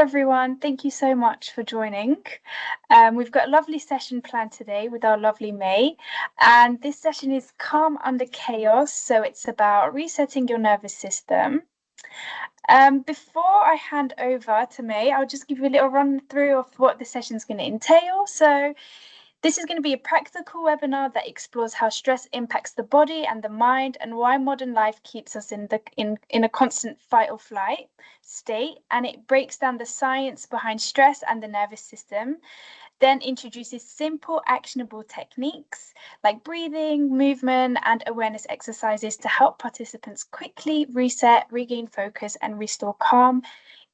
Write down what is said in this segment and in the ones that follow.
everyone. Thank you so much for joining. We've got a lovely session planned today with our lovely May, and this session is Calm Under Chaos. So it's about resetting your nervous system. Before I hand over to May, I'll just give you a little run through of what the session is going to entail. So this is going to be a practical webinar that explores how stress impacts the body and the mind and why modern life keeps us in a constant fight or flight state. And it breaks down the science behind stress and the nervous system, then introduces simple, actionable techniques like breathing, movement, and awareness exercises to help participants quickly reset, regain focus, and restore calm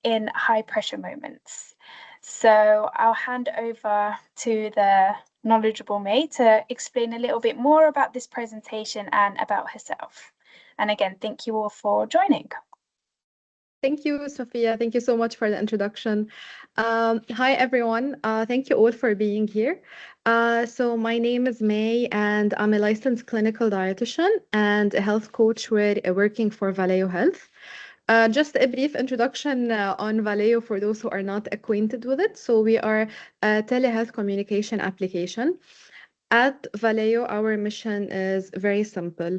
in high pressure moments. So I'll hand over to the knowledgeable May to explain a little bit more about this presentation and about herself. And again, thank you all for joining. Thank you, Sophia. Thank you so much for the introduction. Hi, everyone. Thank you all for being here. So my name is May, and I'm a licensed clinical dietitian and a health coach working for Valeo Health. Just a brief introduction on Valeo for those who are not acquainted with it. So we are a telehealth communication application. At Valeo, our mission is very simple.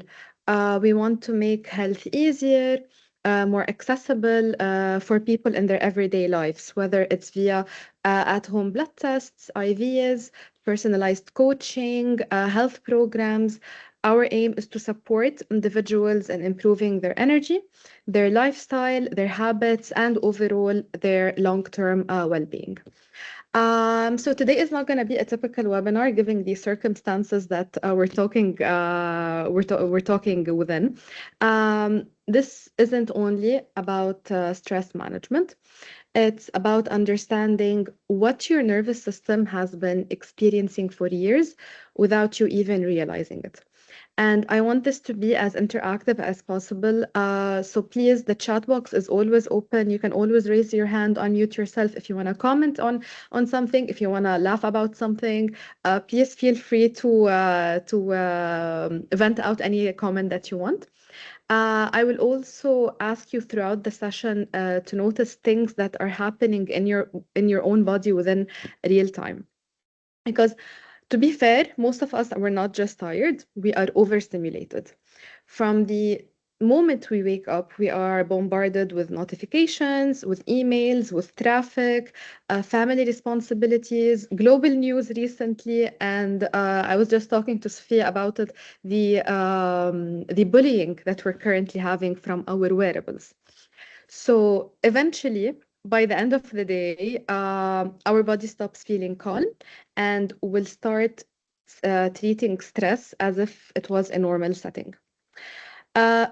We want to make health easier, more accessible for people in their everyday lives, whether it's via at-home blood tests, IVs, personalized coaching, health programs. Our aim is to support individuals in improving their energy, their lifestyle, their habits, and overall their long-term well-being. So today is not going to be a typical webinar, given the circumstances that we're talking within. This isn't only about stress management. It's about understanding what your nervous system has been experiencing for years without you even realizing it. And I want this to be as interactive as possible. So please, the chat box is always open. You can always raise your hand, unmute yourself if you want to comment on something, if you want to laugh about something. Please feel free to vent out any comment that you want. I will also ask you throughout the session to notice things that are happening in your own body within real time. Because to be fair, most of us were not just tired, we are overstimulated. From the moment we wake up, we are bombarded with notifications, with emails, with traffic, family responsibilities, global news recently, and I was just talking to Sophia about it, the bullying that we're currently having from our wearables. So eventually, by the end of the day, our body stops feeling calm and will start treating stress as if it was a normal setting.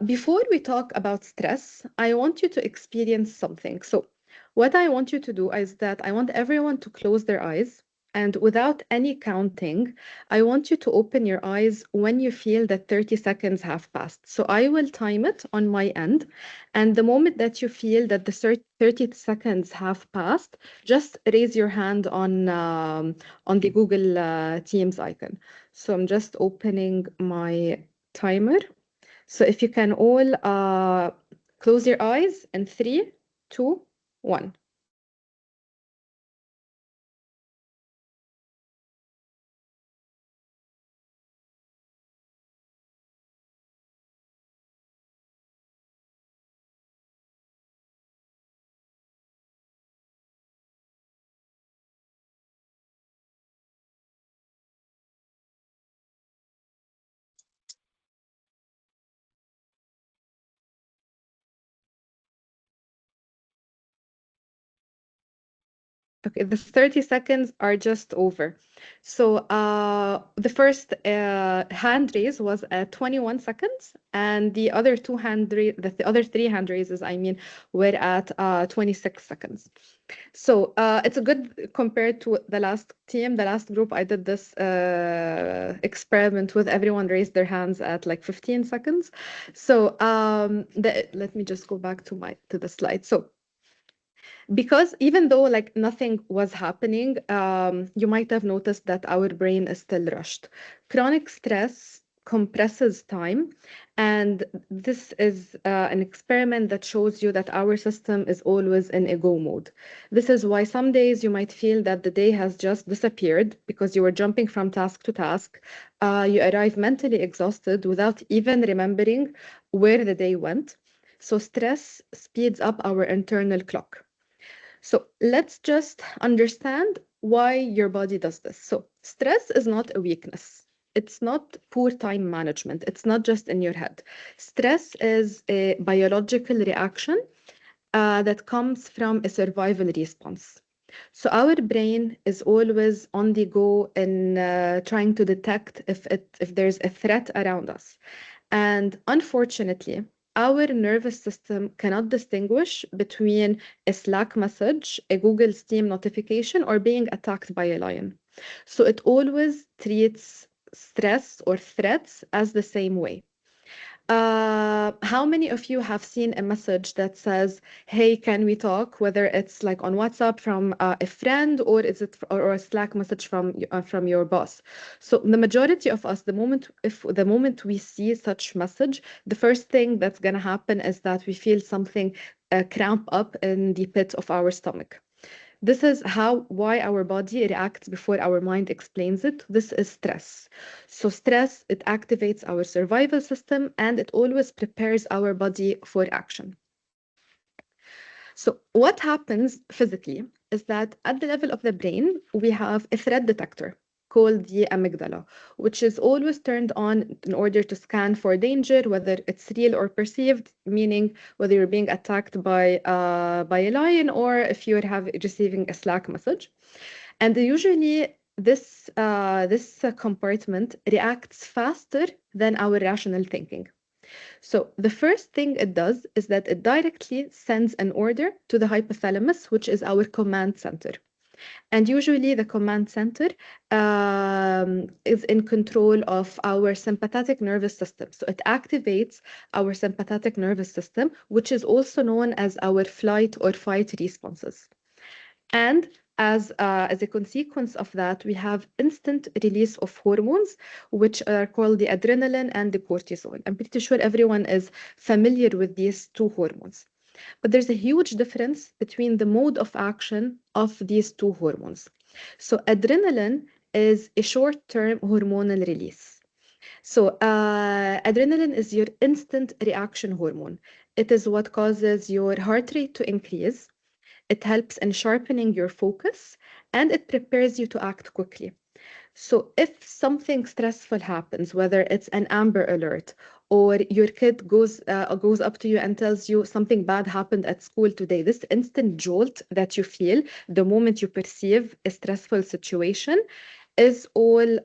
Before we talk about stress, I want you to experience something. So, what I want you to do is that I want everyone to close their eyes. And without any counting, I want you to open your eyes when you feel that 30 seconds have passed. So I will time it on my end. And the moment that you feel that the 30 seconds have passed, just raise your hand on the Google Teams icon. So I'm just opening my timer. So if you can all close your eyes in 3, 2, 1. Okay, the 30 seconds are just over. So the first hand raise was at 21 seconds, and the other the other three hand raises, I mean, were at 26 seconds. So it's a good compared to the last team, the last group. I did this experiment with everyone raised their hands at like 15 seconds. So let me just go back to the slide. So because even though like nothing was happening, you might have noticed that our brain is still rushed. Chronic stress compresses time. And this is an experiment that shows you that our system is always in a go mode. This is why some days you might feel that the day has just disappeared because you were jumping from task to task. You arrive mentally exhausted without even remembering where the day went. So, stress speeds up our internal clock. So let's just understand why your body does this. So stress is not a weakness. It's not poor time management. It's not just in your head. Stress is a biological reaction that comes from a survival response. So our brain is always on the go in trying to detect if there's a threat around us. And unfortunately, our nervous system cannot distinguish between a Slack message, a Google Steam notification, or being attacked by a lion. So it always treats stress or threats as the same way. How many of you have seen a message that says, "Hey, can we talk?" Whether it's like on WhatsApp from a friend, or is it or a Slack message from your boss? So the majority of us, the moment we see such message, the first thing that's gonna happen is that we feel something cramp up in the pit of our stomach. This is why our body reacts before our mind explains it. This is stress. So stress, it activates our survival system and it always prepares our body for action. So what happens physically is that at the level of the brain, we have a threat detector called the amygdala, which is always turned on in order to scan for danger, whether it's real or perceived, meaning whether you're being attacked by a lion or if you're receiving a Slack message. And usually this compartment reacts faster than our rational thinking. So the first thing it does is that it directly sends an order to the hypothalamus, which is our command center. And usually the command center is in control of our sympathetic nervous system. So it activates our sympathetic nervous system, which is also known as our flight or fight responses. And as a consequence of that, we have instant release of hormones, which are called the adrenaline and the cortisol. I'm pretty sure everyone is familiar with these two hormones. But there's a huge difference between the mode of action of these two hormones. So, adrenaline is a short term hormonal release. So, adrenaline is your instant reaction hormone. It is what causes your heart rate to increase. It helps in sharpening your focus and it prepares you to act quickly. So, if something stressful happens, whether it's an Amber Alert or your kid goes up to you and tells you something bad happened at school today, this instant jolt that you feel the moment you perceive a stressful situation is all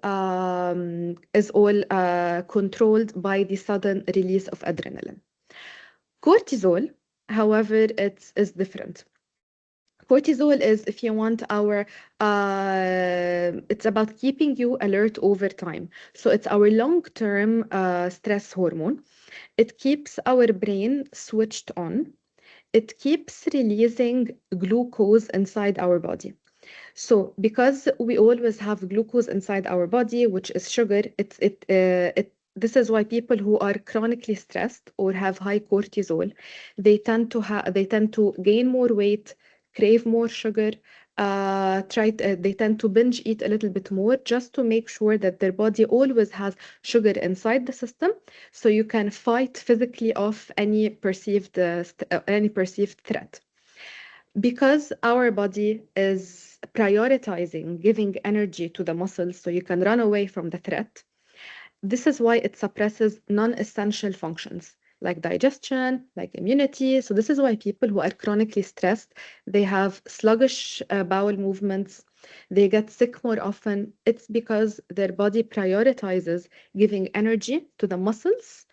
controlled by the sudden release of adrenaline. Cortisol, however, is different. Cortisol is, if you want, it's about keeping you alert over time. So it's our long-term stress hormone. It keeps our brain switched on. It keeps releasing glucose inside our body. So because we always have glucose inside our body, which is sugar, this is why people who are chronically stressed or have high cortisol, they tend to gain more weight, crave more sugar, they tend to binge eat a little bit more just to make sure that their body always has sugar inside the system, so you can fight physically off any perceived threat. Because our body is prioritizing giving energy to the muscles so you can run away from the threat, this is why it suppresses non-essential functions like digestion, like immunity. So this is why people who are chronically stressed, they have sluggish bowel movements, they get sick more often. It's because their body prioritizes giving energy to the muscles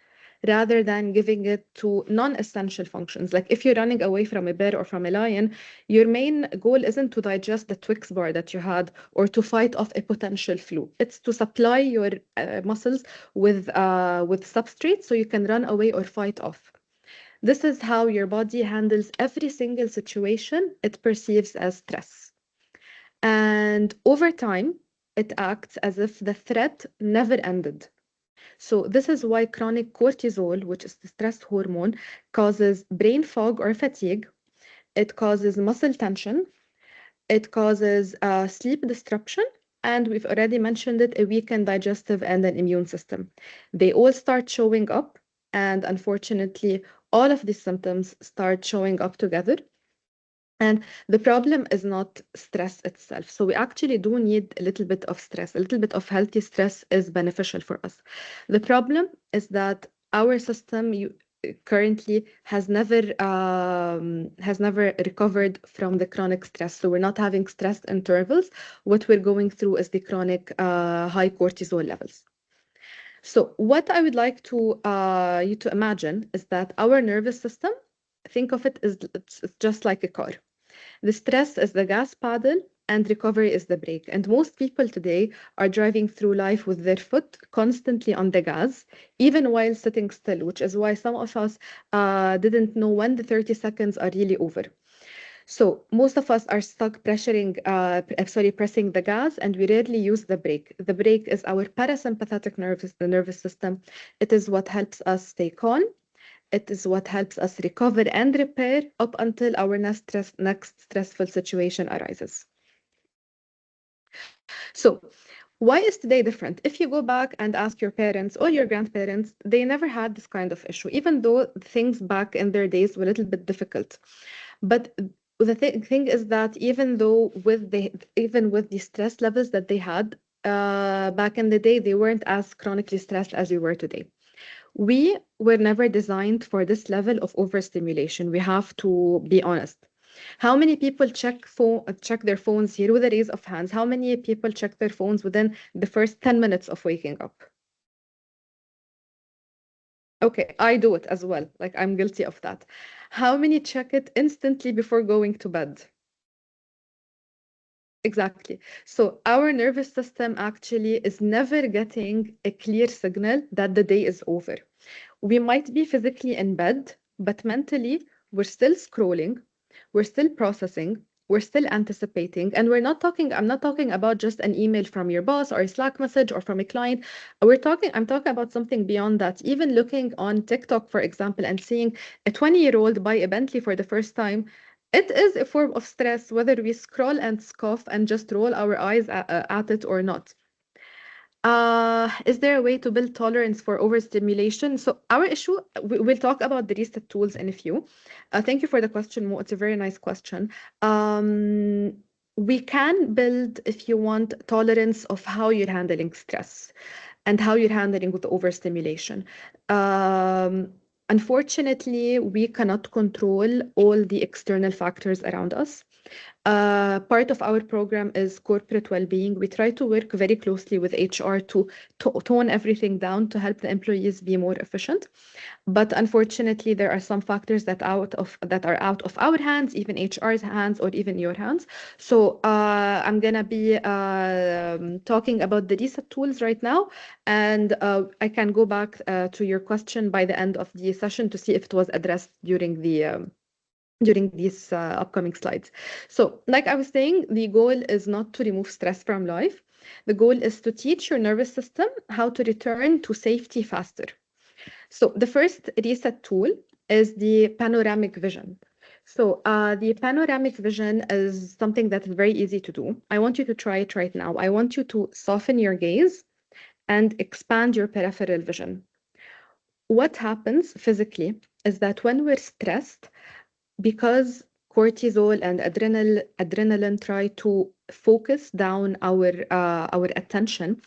rather than giving it to non-essential functions. Like if you're running away from a bear or from a lion, your main goal isn't to digest the Twix bar that you had or to fight off a potential flu. It's to supply your muscles with substrate so you can run away or fight off. This is how your body handles every single situation it perceives as stress. And over time, it acts as if the threat never ended. So this is why chronic cortisol, which is the stress hormone, causes brain fog or fatigue. It causes muscle tension. It causes sleep disruption. And we've already mentioned it, a weakened digestive and an immune system. They all start showing up. And unfortunately, all of these symptoms start showing up together. And the problem is not stress itself. So we actually do need a little bit of stress. A little bit of healthy stress is beneficial for us. The problem is that our system currently has never recovered from the chronic stress. So we're not having stress intervals. What we're going through is the chronic high cortisol levels. So what I would like to you to imagine is that our nervous system, think of it as it's just like a car. The stress is the gas pedal and recovery is the brake. And most people today are driving through life with their foot constantly on the gas, even while sitting still, which is why some of us didn't know when the 30 seconds are really over. So most of us are stuck pressing the gas, and we rarely use the brake. The brake is our parasympathetic nervous system. It is what helps us stay calm. It is what helps us recover and repair up until our next stressful situation arises. So, why is today different? If you go back and ask your parents or your grandparents, they never had this kind of issue, even though things back in their days were a little bit difficult. But the thing is that even with the stress levels that they had back in the day, they weren't as chronically stressed as we were today. We were never designed for this level of overstimulation. We have to be honest. How many people check their phones here with a raise of hands? How many people check their phones within the first 10 minutes of waking up? Okay, I do it as well. Like I'm guilty of that. How many check it instantly before going to bed? Exactly. So our nervous system actually is never getting a clear signal that the day is over. We might be physically in bed, but mentally, we're still scrolling, we're still processing, we're still anticipating. And I'm not talking about just an email from your boss or a Slack message or from a client. I'm talking about something beyond that. Even looking on TikTok, for example, and seeing a 20-year-old buy a Bentley for the first time, it is a form of stress, whether we scroll and scoff and just roll our eyes at it or not. Is there a way to build tolerance for overstimulation? So our issue, we'll talk about the reset tools in a few. Thank you for the question, Mo. It's a very nice question. Um, we can build, if you want, tolerance of how you're handling stress and how you're handling with overstimulation. Um, Unfortunately, we cannot control all the external factors around us. Part of our program is corporate well-being. We try to work very closely with HR to tone everything down to help the employees be more efficient. But unfortunately, there are some factors that are out of our hands, even HR's hands, or even your hands. So I'm gonna be talking about the reset tools right now, and I can go back to your question by the end of the session to see if it was addressed during these upcoming slides. So, like I was saying, the goal is not to remove stress from life. The goal is to teach your nervous system how to return to safety faster. So, the first reset tool is the panoramic vision. So, the panoramic vision is something that's very easy to do. I want you to try it right now. I want you to soften your gaze and expand your peripheral vision. What happens physically is that when we're stressed, because cortisol and adrenaline try to focus down our attention,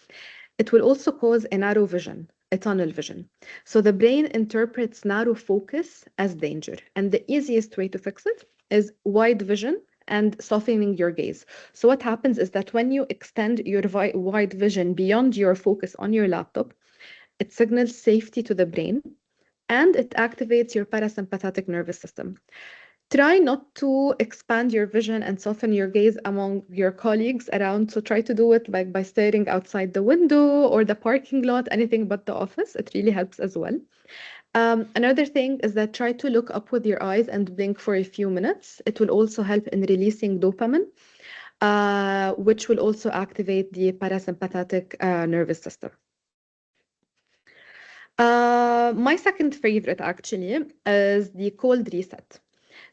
it will also cause a narrow vision, a tunnel vision. So the brain interprets narrow focus as danger, and the easiest way to fix it is wide vision and softening your gaze. So what happens is that when you extend your wide vision beyond your focus on your laptop, it signals safety to the brain and it activates your parasympathetic nervous system. Try not to expand your vision and soften your gaze among your colleagues around. So try to do it like by staring outside the window or the parking lot, anything but the office. It really helps as well. Another thing is that try to look up with your eyes and blink for a few minutes. It will also help in releasing dopamine, which will also activate the parasympathetic nervous system. My second favorite actually is the cold reset.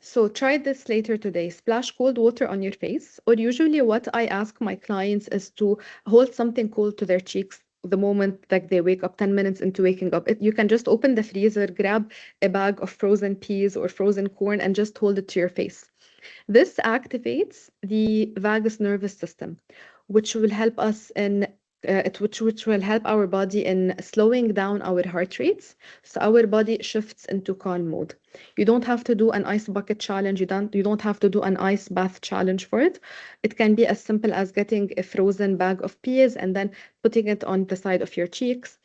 So try this later today. Splash cold water on your face, or usually what I ask my clients is to hold something cold to their cheeks the moment like they wake up 10 minutes into waking up. You can just open the freezer, grab a bag of frozen peas or frozen corn and just hold it to your face. This activates the vagus nervous system, which will help us in which will help our body in slowing down our heart rates, so our body shifts into calm mode. You don't have to do an ice bucket challenge. You don't have to do an ice bath challenge for it. It can be as simple as getting a frozen bag of peas and then putting it on the side of your cheeks.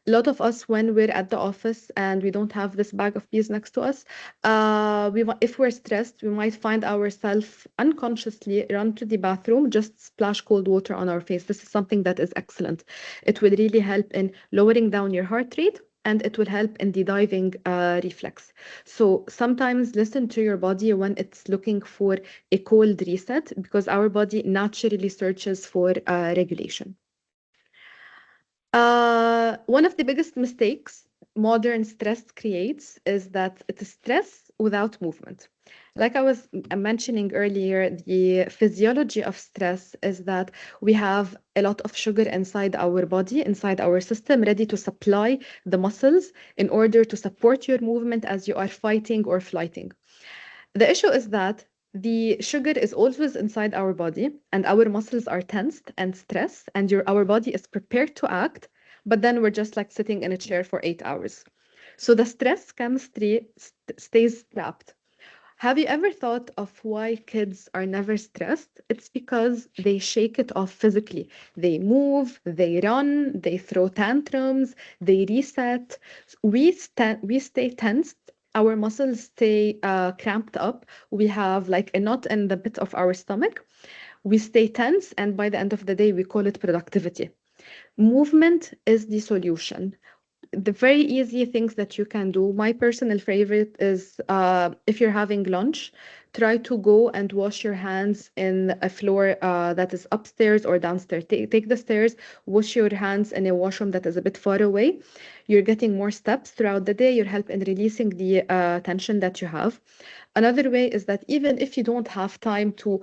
A lot of us, when we're at the office and we don't have this bag of peas next to us, if we're stressed, we might find ourselves unconsciously run to the bathroom, just splash cold water on our face. This is something that is excellent. It will really help in lowering down your heart rate, and it will help in the diving reflex. So sometimes listen to your body when it's looking for a cold reset, because our body naturally searches for regulation. One of the biggest mistakes modern stress creates is that it is stress without movement. Like I was mentioning earlier, the physiology of stress is that we have a lot of sugar inside our body, inside our system, ready to supply the muscles in order to support your movement as you are fighting or flighting. The issue is that the sugar is always inside our body, and our muscles are tensed and stressed, and our body is prepared to act, but then we're just like sitting in a chair for 8 hours. So the stress chemistry stays trapped. Have you ever thought of why kids are never stressed? It's because they shake it off physically. They move, they run, they throw tantrums, they reset. We stay tensed. Our muscles stay cramped up. We have like a knot in the pit of our stomach. We stay tense, and by the end of the day, we call it productivity. Movement is the solution. The very easy things that you can do. My personal favorite is if you're having lunch, try to go and wash your hands in a floor that is upstairs or downstairs. Take the stairs, wash your hands in a washroom that is a bit far away. You're getting more steps throughout the day. You're helping in releasing the tension that you have. Another way is that even if you don't have time to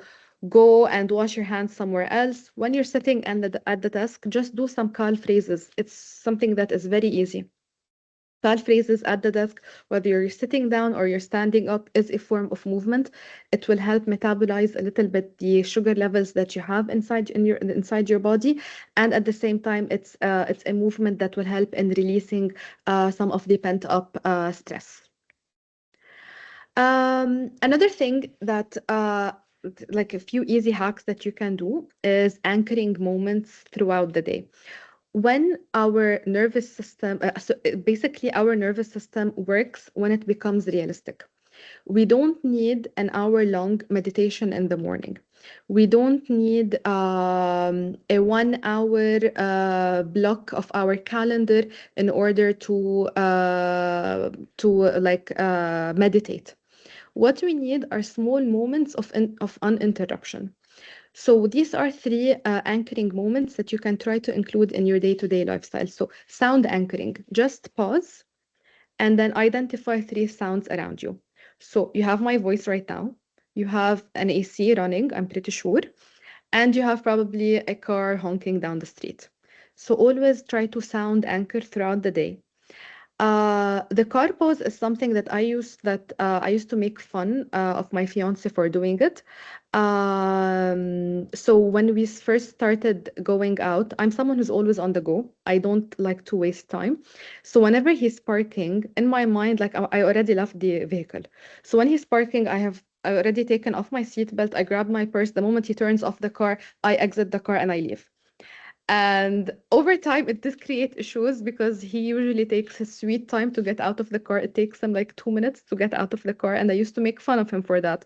go and wash your hands somewhere else, when you're sitting at the desk, just do some calm phrases. It's something that is very easy. Calm phrases at the desk, whether you're sitting down or you're standing up, is a form of movement. It will help metabolize a little bit the sugar levels that you have inside your body, and at the same time, it's a movement that will help in releasing some of the pent up stress. Another thing that like a few easy hacks that you can do is anchoring moments throughout the day. When our nervous system, basically our nervous system works when it becomes realistic. We don't need an hour long meditation in the morning. We don't need a 1 hour block of our calendar in order to meditate. What we need are small moments of uninterruption. So these are three anchoring moments that you can try to include in your day-to-day lifestyle. So sound anchoring, just pause and then identify three sounds around you. So you have my voice right now. You have an AC running, I'm pretty sure. And you have probably a car honking down the street. So always try to sound anchor throughout the day. The car pose is something that I used to make fun of my fiance for doing it. So when we first started going out, I'm someone who's always on the go. I don't like to waste time. So whenever he's parking, in my mind, like I already left the vehicle. So when he's parking, I already taken off my seatbelt. I grab my purse. The moment he turns off the car, I exit the car and I leave. And over time, it did create issues because he usually takes his sweet time to get out of the car. It takes him like 2 minutes to get out of the car. And I used to make fun of him for that.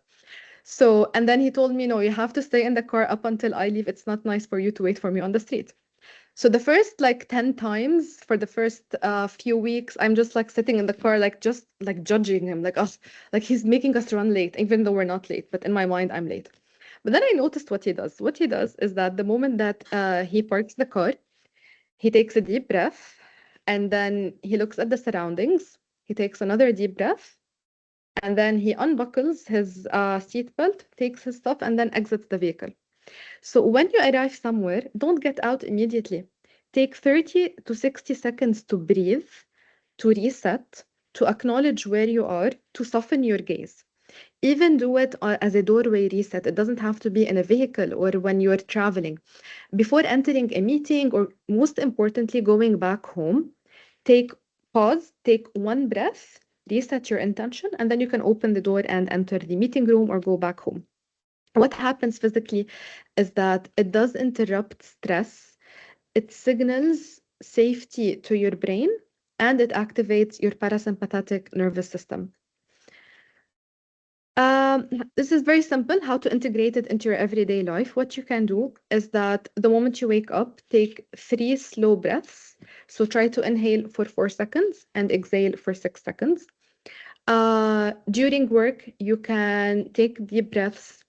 So, and then he told me, no, you have to stay in the car up until I leave. It's not nice for you to wait for me on the street. So the first like 10 times for the first few weeks, I'm just like sitting in the car, like just like judging him, like us, like he's making us run late, even though we're not late. But in my mind, I'm late. But then I noticed what he does. What he does is that the moment that he parks the car, he takes a deep breath And then he looks at the surroundings. He takes another deep breath. And then he unbuckles his seatbelt, takes his stuff, and then exits the vehicle. So when you arrive somewhere, don't get out immediately. Take 30 to 60 seconds to breathe, to reset, to acknowledge where you are, to soften your gaze. Even do it as a doorway reset. It doesn't have to be in a vehicle or when you're traveling. Before entering a meeting, or most importantly, going back home, take pause, take one breath, reset your intention, and then you can open the door and enter the meeting room or go back home. What happens physically is that it does interrupt stress, it signals safety to your brain, and it activates your parasympathetic nervous system. This is very simple how to integrate it into your everyday life. What you can do is that the moment you wake up, take 3 slow breaths. So try to inhale for 4 seconds and exhale for 6 seconds. During work, you can take deep breaths.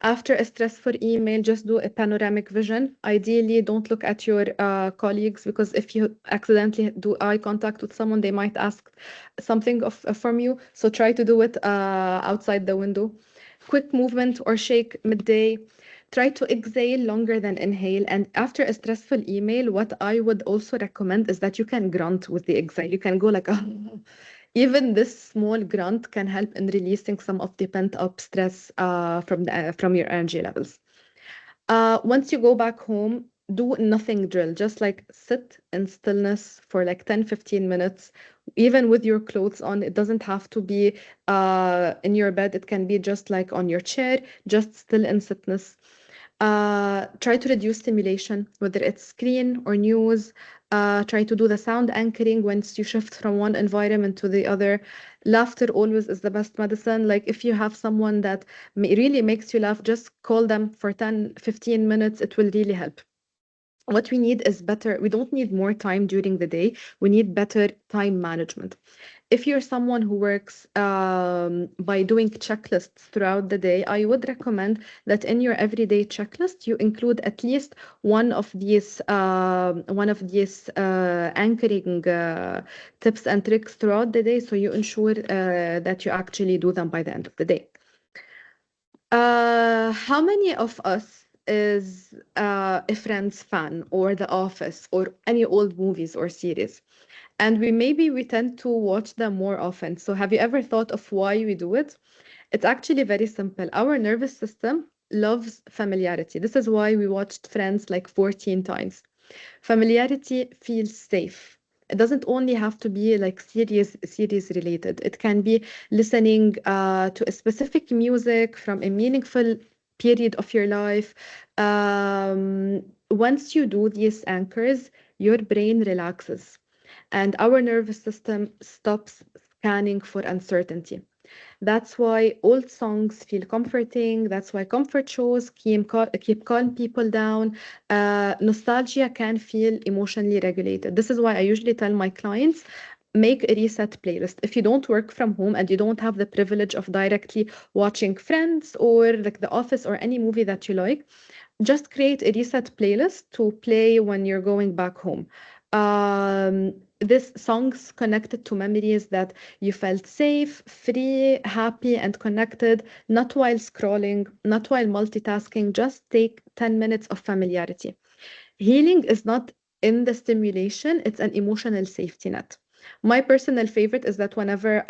After a stressful email, just do a panoramic vision. Ideally, don't look at your colleagues, because if you accidentally do eye contact with someone, they might ask something from you. So try to do it outside the window. Quick movement or shake midday. Try to exhale longer than inhale. And after a stressful email, what I would also recommend is that you can grunt with the exhale. You can go like, even this small grunt can help in releasing some of the pent-up stress from your energy levels. Once you go back home, do nothing drill. Just like sit in stillness for like 10-15 minutes, even with your clothes on. It doesn't have to be in your bed. It can be just like on your chair, just still in sitness. Try to reduce stimulation, whether it's screen or news. Try to do the sound anchoring once you shift from one environment to the other. Laughter always is the best medicine. Like if you have someone that really makes you laugh, just call them for 10-15 minutes. It will really help. What we need is better. We don't need more time during the day. We need better time management. If you're someone who works by doing checklists throughout the day, I would recommend that in your everyday checklist you include at least one of these anchoring tips and tricks throughout the day, so you ensure that you actually do them by the end of the day. How many of us is a Friends fan or The Office or any old movies or series? And we tend to watch them more often. So have you ever thought of why we do it? It's actually very simple. Our nervous system loves familiarity. This is why we watched Friends like 14 times. Familiarity feels safe. It doesn't only have to be like series related. It can be listening to a specific music from a meaningful period of your life. Once you do these anchors, your brain relaxes and our nervous system stops scanning for uncertainty. That's why old songs feel comforting. That's why comfort shows keep calm people down. Nostalgia can feel emotionally regulated. This is why I usually tell my clients, make a reset playlist. If you don't work from home and you don't have the privilege of directly watching Friends or like The Office or any movie that you like, just create a reset playlist to play when you're going back home. This songs connected to memories that you felt safe, free, happy, and connected, not while scrolling, not while multitasking. Just take 10 minutes of familiarity. Healing is not in the stimulation, it's an emotional safety net. My personal favorite is that whenever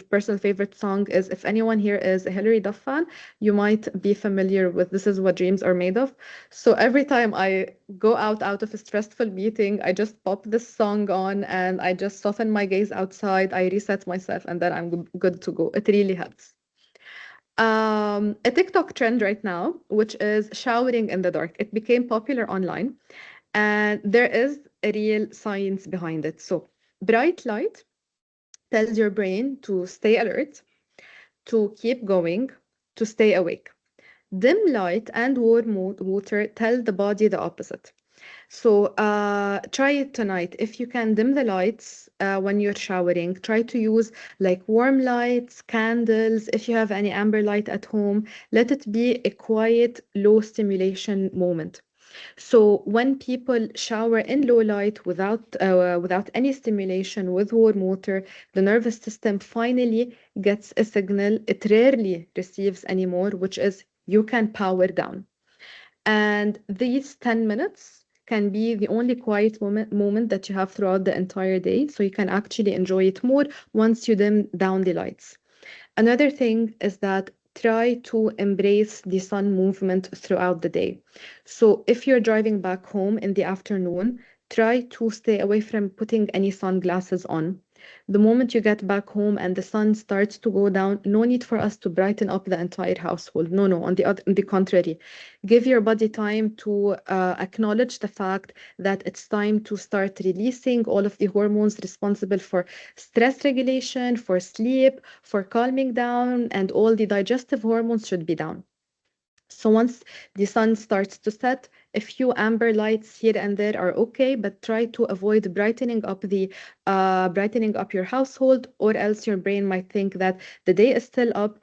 personal favorite song is, if anyone here is a Hilary Duff fan, you might be familiar with This Is What Dreams Are Made Of. So every time I go out of a stressful meeting, I just pop this song on and I just soften my gaze outside, I reset myself, and then I'm good to go. It really helps. A TikTok trend right now, which is showering in the dark. It became popular online, and there is a real science behind it. So, bright light tells your brain to stay alert, to keep going, to stay awake. Dim light and warm water tell the body the opposite. So try it tonight. If you can dim the lights when you're showering, try to use like warm lights, candles. If you have any amber light at home, let it be a quiet, low stimulation moment. So when people shower in low light without any stimulation with warm water, the nervous system finally gets a signal it rarely receives anymore, which is you can power down. And these 10 minutes can be the only quiet moment that you have throughout the entire day. So you can actually enjoy it more once you dim down the lights. Another thing is that try to embrace the sun movement throughout the day. So if you're driving back home in the afternoon, try to stay away from putting any sunglasses on. The moment you get back home and the sun starts to go down, no need for us to brighten up the entire household. No, no, on the contrary. Give your body time to acknowledge the fact that it's time to start releasing all of the hormones responsible for stress regulation, for sleep, for calming down, and all the digestive hormones should be down. So once the sun starts to set, a few amber lights here and there are okay, but try to avoid brightening up your household, or else your brain might think that the day is still up.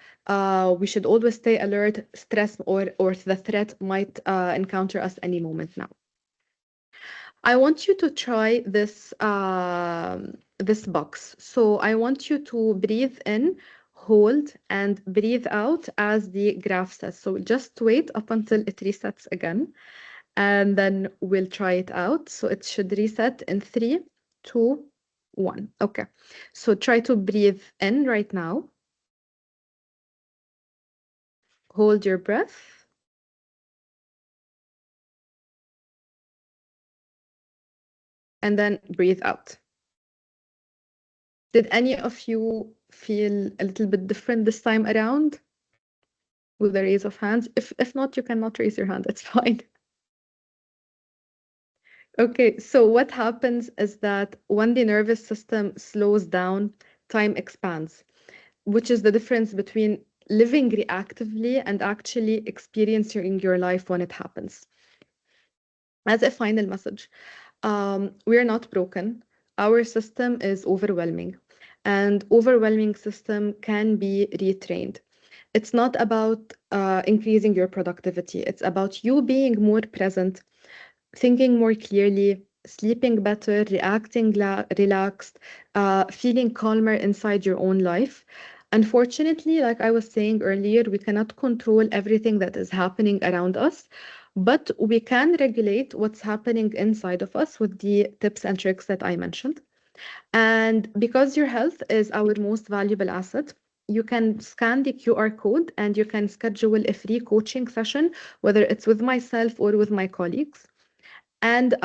We should always stay alert. Stress or the threat might encounter us any moment now. I want you to try this box. So I want you to breathe in, hold, and breathe out as the graph says. So just wait up until it resets again, and then we'll try it out. So it should reset in 3, 2, 1. Okay. So try to breathe in right now. Hold your breath, and then breathe out. Did any of you feel a little bit different this time around with a raise of hands? If not, you cannot raise your hand. It's fine. Okay, so what happens is that when the nervous system slows down, time expands, which is the difference between living reactively and actually experiencing your life when it happens. As a final message, we are not broken. Our system is overwhelming, and overwhelming system can be retrained. It's not about increasing your productivity. It's about you being more present, thinking more clearly, sleeping better, reacting relaxed, feeling calmer inside your own life. Unfortunately, like I was saying earlier, we cannot control everything that is happening around us, but we can regulate what's happening inside of us with the tips and tricks that I mentioned. And because your health is our most valuable asset, you can scan the QR code and you can schedule a free coaching session, whether it's with myself or with my colleagues. And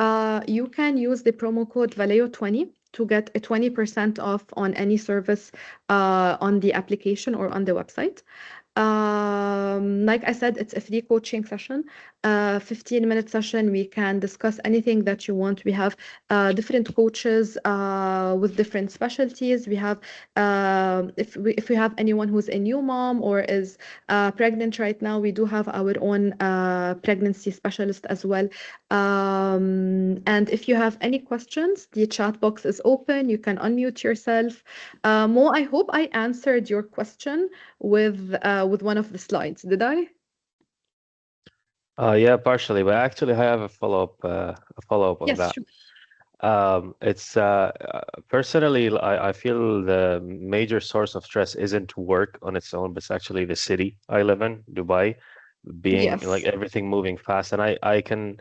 you can use the promo code Valeo20 to get a 20% off on any service on the application or on the website. Like I said, it's a free coaching session, 15-minute session. We can discuss anything that you want. We have different coaches with different specialties. We have, if we have anyone who's a new mom or is pregnant right now, we do have our own pregnancy specialist as well. And if you have any questions, the chat box is open. You can unmute yourself. Mo, I hope I answered your question with one of the slides. Did I? Yeah, partially, but actually, I have a follow-up on Yes, that. sure. It's personally, I feel the major source of stress isn't work on its own, but it's actually the city I live in, Dubai, being like Yes. everything moving fast. And I can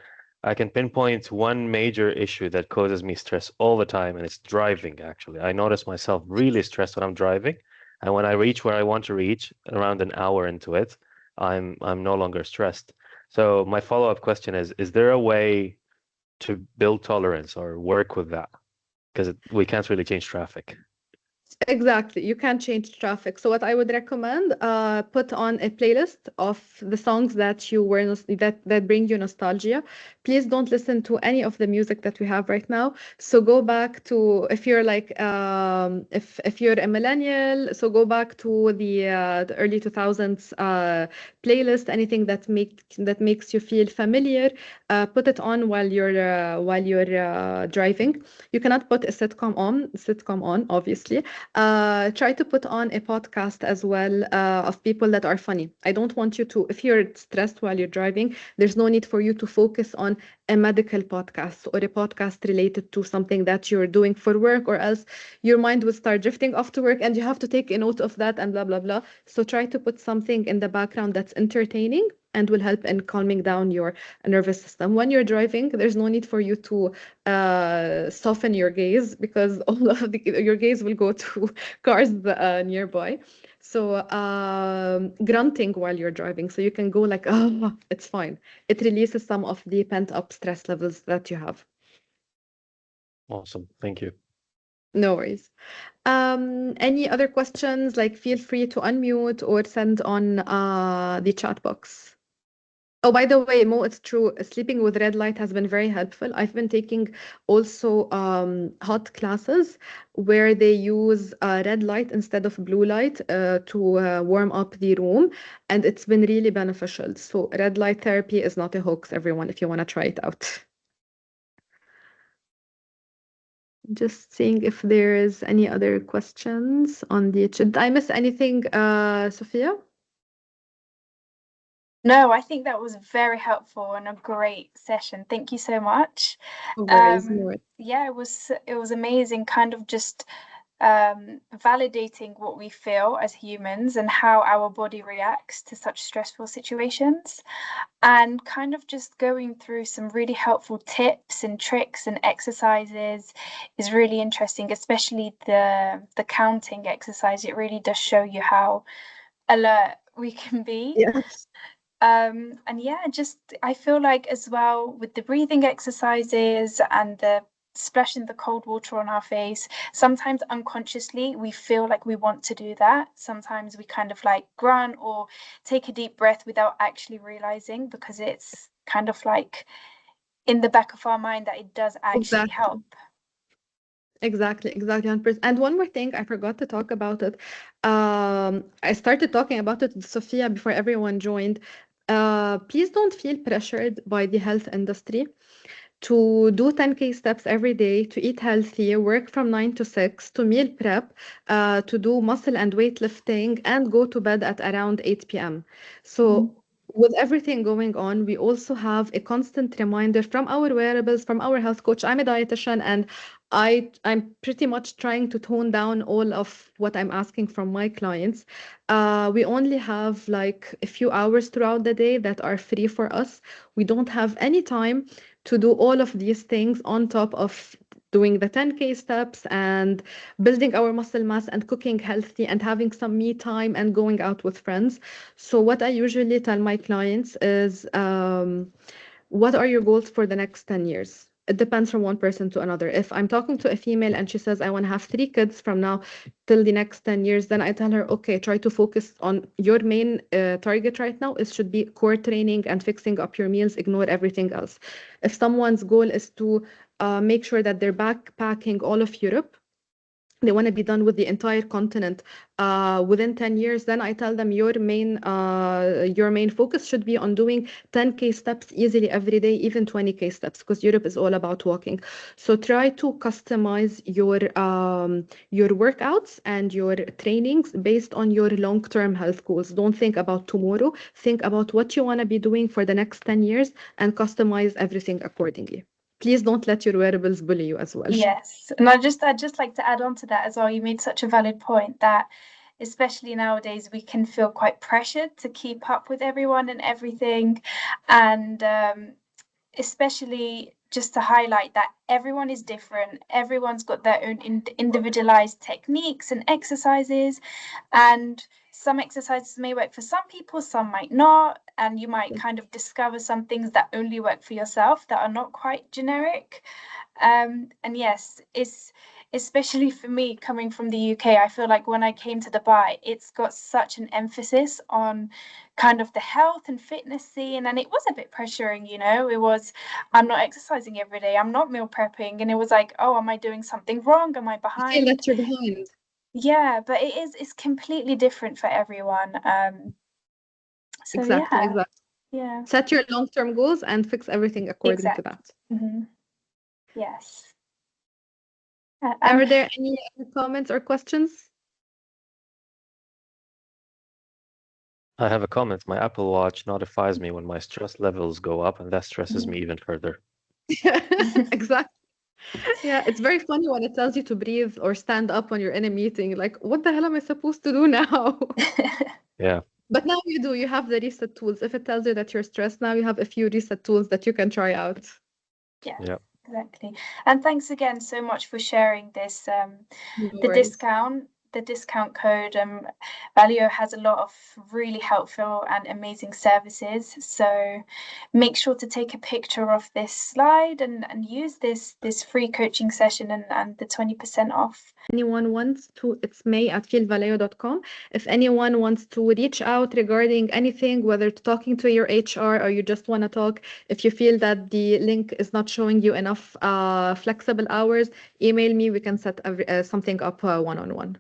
pinpoint one major issue that causes me stress all the time, and it's driving, actually. I notice myself really stressed when I'm driving, and when I reach where I want to reach, around an hour into it, I'm no longer stressed. So my follow-up question is there a way to build tolerance or work with that? Because we can't really change traffic. Exactly. You can change traffic. So what I would recommend, put on a playlist of the songs that you were that bring you nostalgia. Please don't listen to any of the music that we have right now. So go back to if you're like if you're a millennial, so go back to the early 2000s playlist. Anything that makes you feel familiar, put it on while you're driving. You cannot put a sitcom on, obviously. Try to put on a podcast as well of people that are funny. I don't want you to, if you're stressed while you're driving, there's no need for you to focus on a medical podcast or a podcast related to something that you're doing for work, or else your mind will start drifting off to work and you have to take a note of that and blah, blah, blah. So try to put something in the background that's entertaining and will help in calming down your nervous system. When you're driving, there's no need for you to soften your gaze, because all of your gaze will go to cars nearby. So grunting while you're driving, so you can go like, oh, it's fine. It releases some of the pent up stress levels that you have. Awesome. Thank you. No worries. Any other questions? Like, feel free to unmute or send on the chat box. Oh, by the way, Mo, it's true. Sleeping with red light has been very helpful. I've been taking also hot classes where they use red light instead of blue light to warm up the room, and it's been really beneficial. So, red light therapy is not a hoax, everyone, if you want to try it out. Just seeing if there is any other questions on the chat. Did I miss anything, Sophia? No, I think that was very helpful and a great session. Thank you so much. No worries, no worries. Yeah, it was amazing, kind of just validating what we feel as humans and how our body reacts to such stressful situations, and kind of just going through some really helpful tips and tricks and exercises is really interesting, especially the counting exercise. It really does show you how alert we can be. Yes. And yeah, just I feel like as well with the breathing exercises and the splashing the cold water on our face, sometimes unconsciously we feel like we want to do that. Sometimes we kind of like grunt or take a deep breath without actually realizing, because it's kind of like in the back of our mind that it does actually Exactly. help. Exactly, exactly. 100%. And one more thing, I forgot to talk about it. I started talking about it with Sophia before everyone joined. Please don't feel pressured by the health industry to do 10K steps every day, to eat healthy, work from 9 to 6, to meal prep, to do muscle and weightlifting, and go to bed at around 8 p.m. So, with everything going on, we also have a constant reminder from our wearables, from our health coach. I'm a dietitian, and I'm pretty much trying to tone down all of what I'm asking from my clients. We only have like a few hours throughout the day that are free for us. We don't have any time to do all of these things on top of doing the 10K steps and building our muscle mass and cooking healthy and having some me time and going out with friends. So, what I usually tell my clients is, what are your goals for the next 10 years? It depends from one person to another. If I'm talking to a female and she says, I want to have 3 kids from now till the next 10 years, then I tell her, okay, try to focus on your main target right now. It should be core training and fixing up your meals, ignore everything else. If someone's goal is to make sure that they're backpacking all of Europe, they want to be done with the entire continent within 10 years, then I tell them your main focus should be on doing 10K steps easily every day, even 20K steps, because Europe is all about walking. So try to customize your workouts and your trainings based on your long-term health goals. Don't think about tomorrow, think about what you want to be doing for the next 10 years and customize everything accordingly. Please don't let your wearables bully you as well. Yes, and I'd just like to add on to that as well. You made such a valid point that especially nowadays we can feel quite pressured to keep up with everyone and everything, and especially just to highlight that everyone is different. Everyone's got their own individualized techniques and exercises, and some exercises may work for some people, some might not, and you might kind of discover some things that only work for yourself that are not quite generic. And yes, it's especially for me coming from the UK, I feel like when I came to Dubai, it's got such an emphasis on kind of the health and fitness scene. And it was a bit pressuring, you know, it was, I'm not exercising every day, I'm not meal prepping. And it was like, oh, am I doing something wrong? Am I You feel behind? that you're behind. Yeah, but it's completely different for everyone. So Exactly, yeah, exactly. yeah, Set your long-term goals and fix everything according to exactly. that. Hmm. Yes. Are there any other comments or questions? I have a comment. My Apple Watch notifies me when my stress levels go up, and that stresses me even further. Exactly. Yeah, it's very funny when it tells you to breathe or stand up when you're in a meeting. Like, what the hell am I supposed to do now? Yeah. But now you do. You have the reset tools. If it tells you that you're stressed, now you have a few reset tools that you can try out. Yeah, Yeah. exactly. And thanks again so much for sharing this. No The worries. discount code. Valeo has a lot of really helpful and amazing services. So make sure to take a picture of this slide and use this free coaching session and the 20% off. Anyone wants to, it's may@feelvaleo.com. If anyone wants to reach out regarding anything, whether to talking to your HR or you just want to talk, if you feel that the link is not showing you enough flexible hours, email me. We can set something up one-on-one.